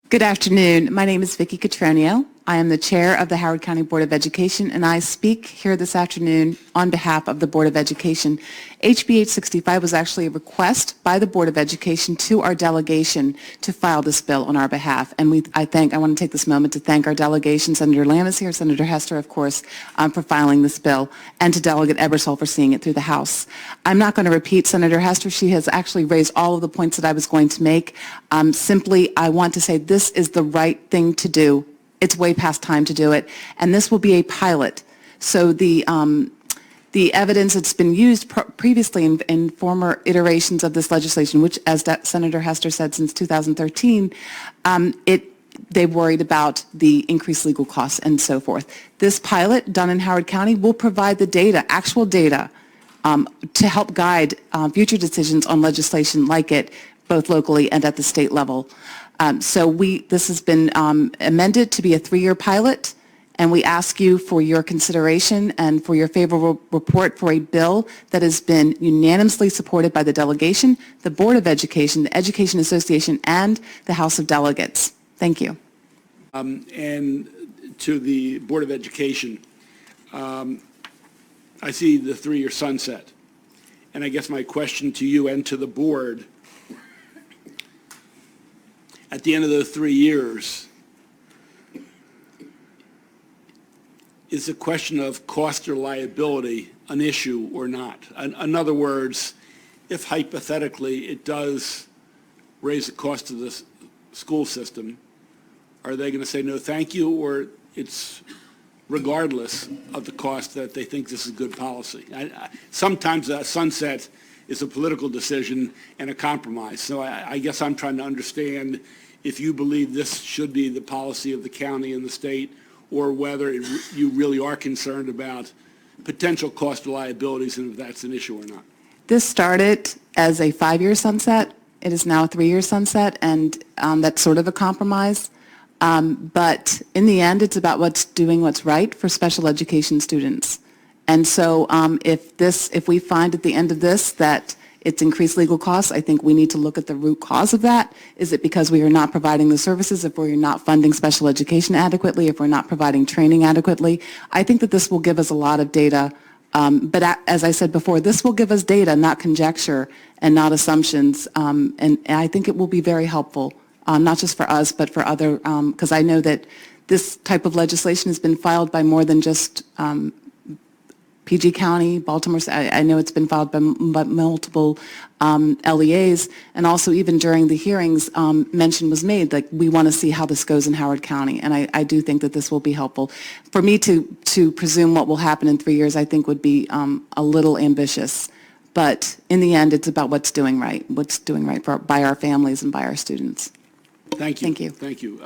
Good afternoon. My name is Vicky Cutroneo. I am the chair of the Howard County Board of Education, and I speak here this afternoon on behalf of the Board of Education. HB 865 was actually a request by the Board of Education to our delegation to file this bill on our behalf. And I want to take this moment to thank our delegation, Senator Lamb is here, Senator Hester, of course, for filing this bill, and to Delegate Ebersol for seeing it through the House. I'm not going to repeat Senator Hester. She has actually raised all of the points that I was going to make. Simply, I want to say this is the right thing to do. It's way past time to do it, and this will be a pilot. So the evidence that's been used previously in former iterations of this legislation, which, as Senator Hester said, since 2013, they worried about the increased legal costs and so forth. This pilot done in Howard County will provide the data, actual data, to help guide future decisions on legislation like it, both locally and at the state level. This has been amended to be a 3-year pilot, and we ask you for your consideration and for your favorable report for a bill that has been unanimously supported by the delegation, the Board of Education, the Education Association, and the House of Delegates. Thank you. And to the Board of Education, I see the 3-year sunset. And I guess my question to you and to the board, at the end of those 3 years, is the question of cost or liability an issue or not? In other words, if hypothetically it does raise the cost of the school system, are they going to say no thank you, or it's regardless of the cost that they think this is good policy? Sometimes a sunset is a political decision and a compromise. So I guess I'm trying to understand if you believe this should be the policy of the county and the state, or whether you really are concerned about potential cost or liabilities and if that's an issue or not. This started as a 5-year sunset. It is now a 3-year sunset, and that's sort of a compromise. But in the end, it's about doing what's right for special education students. And so if we find at the end of this that it's increased legal costs, I think we need to look at the root cause of that. Is it because we are not providing the services, if we're not funding special education adequately, if we're not providing training adequately? I think that this will give us a lot of data. But as I said before, this will give us data, not conjecture and not assumptions. And I think it will be very helpful, not just for us, but for other, because I know that this type of legislation has been filed by more than just PG County, Baltimore. I know it's been filed by multiple LEAs, and also even during the hearings, mention was made that we want to see how this goes in Howard County, and I do think that this will be helpful. For me to presume what will happen in 3 years, I think would be a little ambitious, but in the end, it's about what's doing right by our families and by our students. Thank you. Thank you. Thank you.